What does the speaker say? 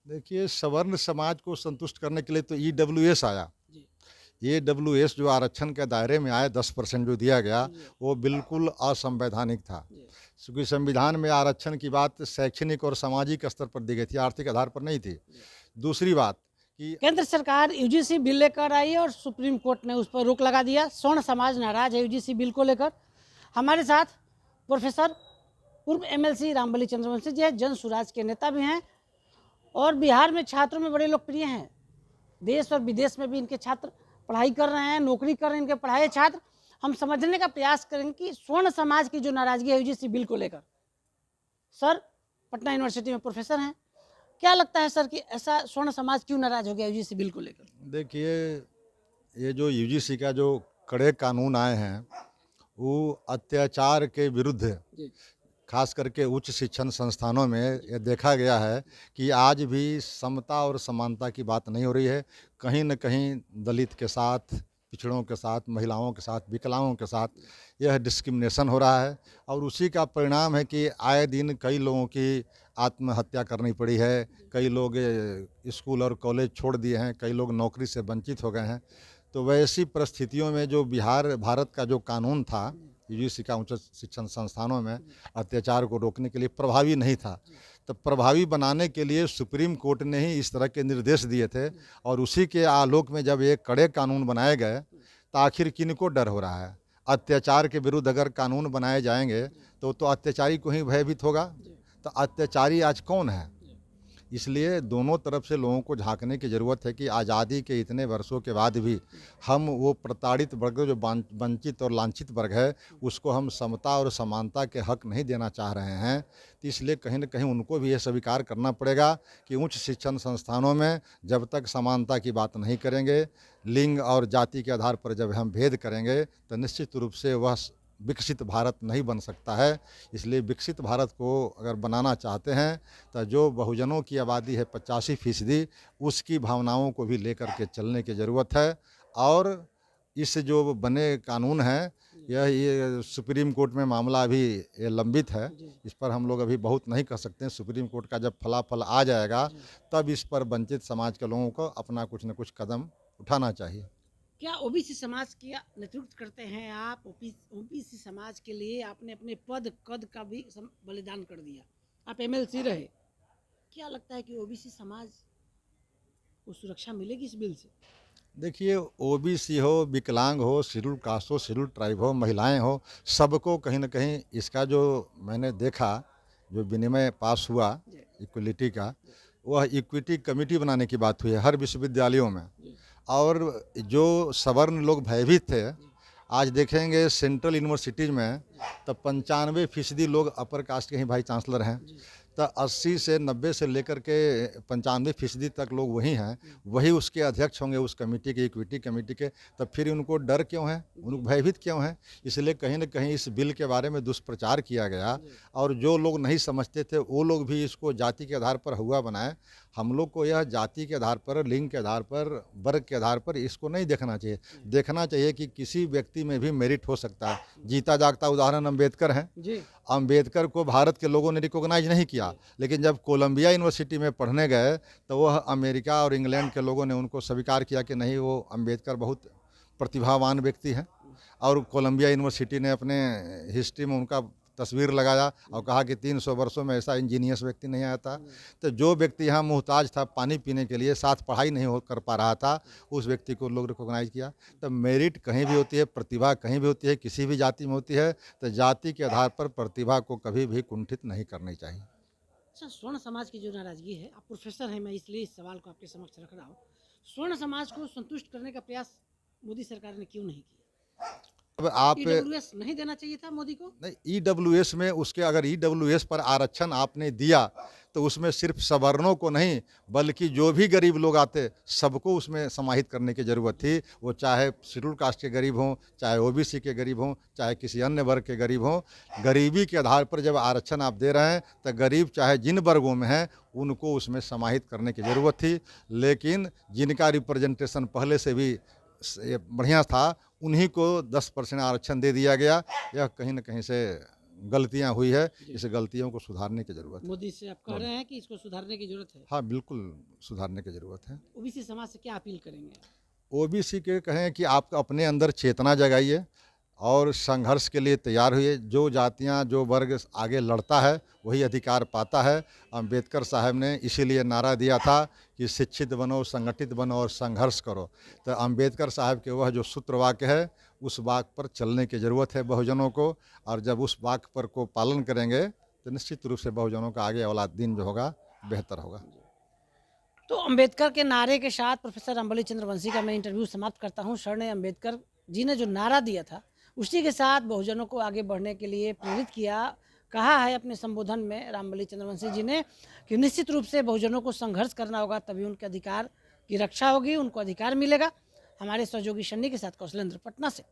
देखिए, सवर्ण समाज को संतुष्ट करने के लिए तो ईडब्ल्यूएस आया। जी। ईडब्ल्यूएस जो आरक्षण के दायरे में आया 10% जो दिया गया, जी। वो बिल्कुल असंवैधानिक था। जी। क्योंकि संविधान में आरक्षण की बात शैक्षणिक और सामाजिक स्तर पर दी गई थी, आर्थिक आधार पर नहीं थी। जी। दूसरी बात कि केंद्र सरकार यूजीसी बिल लेकर आई और सुप्रीम कोर्ट ने उस पर रोक लगा दिया। स्वर्ण समाज नाराज है यूजीसी बिल को लेकर। हमारे साथ प्रोफेसर पूर्व एमएलसी रामबली चंद्रवंशी जी हैं, जन सुराज के नेता भी हैं और बिहार में छात्रों में बड़े लोकप्रिय हैं। देश और विदेश में भी इनके छात्र पढ़ाई कर रहे हैं, नौकरी कर रहे हैं इनके पढ़ाए छात्र। हम समझने का प्रयास करेंगे कि स्वर्ण समाज की जो नाराजगी है यूजीसी बिल को लेकर। सर पटना यूनिवर्सिटी में प्रोफेसर हैं, क्या लगता है सर कि ऐसा स्वर्ण समाज क्यों नाराज हो गया यूजीसी बिल को लेकर? देखिए, ये जो यूजीसी का जो कड़े कानून आए हैं, वो अत्याचार के विरुद्ध, जी। खास करके उच्च शिक्षण संस्थानों में ये देखा गया है कि आज भी समता और समानता की बात नहीं हो रही है। कहीं न कहीं दलित के साथ, पिछड़ों के साथ, महिलाओं के साथ, विकलांगों के साथ यह डिस्क्रिमिनेशन हो रहा है और उसी का परिणाम है कि आए दिन कई लोगों की आत्महत्या करनी पड़ी है। कई लोग स्कूल और कॉलेज छोड़ दिए हैं, कई लोग नौकरी से वंचित हो गए हैं। तो वैसी परिस्थितियों में जो भारत का जो कानून था, यूजीसी का उच्च शिक्षण संस्थानों में अत्याचार को रोकने के लिए प्रभावी नहीं था। तो प्रभावी बनाने के लिए सुप्रीम कोर्ट ने ही इस तरह के निर्देश दिए थे और उसी के आलोक में जब ये कड़े कानून बनाए गए तो आखिर किनको डर हो रहा है? अत्याचार के विरुद्ध अगर कानून बनाए जाएंगे तो अत्याचारी को ही भयभीत होगा। तो अत्याचारी आज कौन है? इसलिए दोनों तरफ से लोगों को झांकने की ज़रूरत है कि आज़ादी के इतने वर्षों के बाद भी हम वो प्रताड़ित वर्ग, जो वंचित और लांछित वर्ग है, उसको हम समता और समानता के हक नहीं देना चाह रहे हैं। तो इसलिए कहीं न कहीं उनको भी यह स्वीकार करना पड़ेगा कि उच्च शिक्षण संस्थानों में जब तक समानता की बात नहीं करेंगे, लिंग और जाति के आधार पर जब हम भेद करेंगे, तो निश्चित रूप से वह विकसित भारत नहीं बन सकता है। इसलिए विकसित भारत को अगर बनाना चाहते हैं तो जो बहुजनों की आबादी है 85%, उसकी भावनाओं को भी लेकर के चलने की ज़रूरत है। और इस जो बने कानून हैं, ये सुप्रीम कोर्ट में मामला अभी ये लंबित है। इस पर हम लोग अभी बहुत नहीं कह सकते हैं। सुप्रीम कोर्ट का जब फलाफल आ जाएगा तब इस पर वंचित समाज के लोगों को अपना कुछ न कुछ कदम उठाना चाहिए। क्या ओबीसी समाज का नेतृत्व करते हैं आप? ओबीसी समाज के लिए आपने अपने पद कद का भी बलिदान कर दिया, आप एमएलसी रहे। क्या लगता है कि ओबीसी समाज को सुरक्षा मिलेगी इस बिल से? देखिए, ओबीसी हो, विकलांग हो, शेड्यूल कास्ट हो, शेड्यूल ट्राइब हो, महिलाएं हो, सबको कहीं न कहीं इसका जो मैंने देखा, जो विनिमय पास हुआ इक्वलिटी का, वह इक्विटी कमेटी बनाने की बात हुई है हर विश्वविद्यालयों में। और जो सवर्ण लोग भयभीत थे, आज देखेंगे सेंट्रल यूनिवर्सिटीज़ में तो 95% लोग अपर कास्ट के ही वाइस चांसलर हैं। तो 80 से 90 से लेकर के 95% तक लोग वही हैं, वही उसके अध्यक्ष होंगे उस कमेटी के, इक्विटी कमेटी के। तब फिर उनको डर क्यों है, उनको भयभीत क्यों है? इसलिए कहीं न कहीं इस बिल के बारे में दुष्प्रचार किया गया और जो लोग नहीं समझते थे वो लोग भी इसको जाति के आधार पर हुआ बनाए। हम लोग को यह जाति के आधार पर, लिंग के आधार पर, वर्ग के आधार पर इसको नहीं देखना चाहिए। देखना चाहिए कि किसी व्यक्ति में भी मेरिट हो सकता है। जीता जागता उदाहरण अम्बेडकर हैं। जी। अम्बेडकर को भारत के लोगों ने रिकॉग्नाइज नहीं किया, लेकिन जब कोलंबिया यूनिवर्सिटी में पढ़ने गए तो वह अमेरिका और इंग्लैंड के लोगों ने उनको स्वीकार किया कि नहीं, वो अम्बेडकर बहुत प्रतिभावान व्यक्ति हैं। और कोलंबिया यूनिवर्सिटी ने अपने हिस्ट्री में उनका तस्वीर लगाया और कहा कि 300 वर्षों में ऐसा इंजीनियस व्यक्ति नहीं आया था। तो जो व्यक्ति यहाँ मोहताज था पानी पीने के लिए, साथ पढ़ाई नहीं हो कर पा रहा था, उस व्यक्ति को लोग रिकॉग्नाइज किया। तो मेरिट कहीं भी होती है, प्रतिभा कहीं भी होती है, किसी भी जाति में होती है। तो जाति के आधार पर प्रतिभा को कभी भी कुंठित नहीं करनी चाहिए। अच्छा, स्वर्ण समाज की जो नाराजगी है, आप प्रोफेसर हैं, मैं इसलिए इस सवाल को आपके समक्ष रख रहा हूँ। स्वर्ण समाज को संतुष्ट करने का प्रयास मोदी सरकार ने क्यों नहीं किया? अब आप ईडब्ल्यूएस नहीं देना चाहिए था मोदी को? नहीं, ईडब्ल्यूएस में उसके अगर ईडब्ल्यूएस पर आरक्षण आपने दिया तो उसमें सिर्फ सवर्णों को नहीं बल्कि जो भी गरीब लोग आते सबको उसमें समाहित करने की ज़रूरत थी। वो चाहे शेड्यूल कास्ट के गरीब हों, चाहे ओबीसी के गरीब हों, चाहे किसी अन्य वर्ग के गरीब हों। गरीबी के आधार पर जब आरक्षण आप दे रहे हैं तो गरीब चाहे जिन वर्गों में हैं उनको उसमें समाहित करने की ज़रूरत थी। लेकिन जिनका रिप्रेजेंटेशन पहले से भी बढ़िया था, उन्हीं को 10% आरक्षण दे दिया गया। यह कहीं न कहीं से गलतियां हुई है, इस गलतियों को सुधारने की ज़रूरत है। मोदी से आप कह रहे हैं कि इसको सुधारने की जरूरत है। हाँ, बिल्कुल सुधारने की ज़रूरत है। ओबीसी समाज से क्या अपील करेंगे? ओबीसी के कहें कि आप अपने अंदर चेतना जगाइए और संघर्ष के लिए तैयार हुई। जो जातियां, जो वर्ग आगे लड़ता है वही अधिकार पाता है। अंबेडकर साहब ने इसीलिए नारा दिया था कि शिक्षित बनो, संगठित बनो और संघर्ष करो। तो अंबेडकर साहब के वह जो सूत्र वाक्य है, उस वाक्य पर चलने की ज़रूरत है बहुजनों को। और जब उस वाक्य पर को पालन करेंगे तो निश्चित रूप से बहुजनों का आगे वाला दिन जो होगा बेहतर होगा। तो अंबेडकर के नारे के साथ प्रोफेसर रामबली चंद्रवंशी का मैं इंटरव्यू समाप्त करता हूँ। सर ने अंबेडकर जी ने जो नारा दिया था उसी के साथ बहुजनों को आगे बढ़ने के लिए प्रेरित किया। कहा है अपने संबोधन में रामबली चंद्रवंशी जी ने कि निश्चित रूप से बहुजनों को संघर्ष करना होगा, तभी उनके अधिकार की रक्षा होगी, उनको अधिकार मिलेगा। हमारे सहयोगी शन्नी के साथ कौशलेंद्र, पटना से।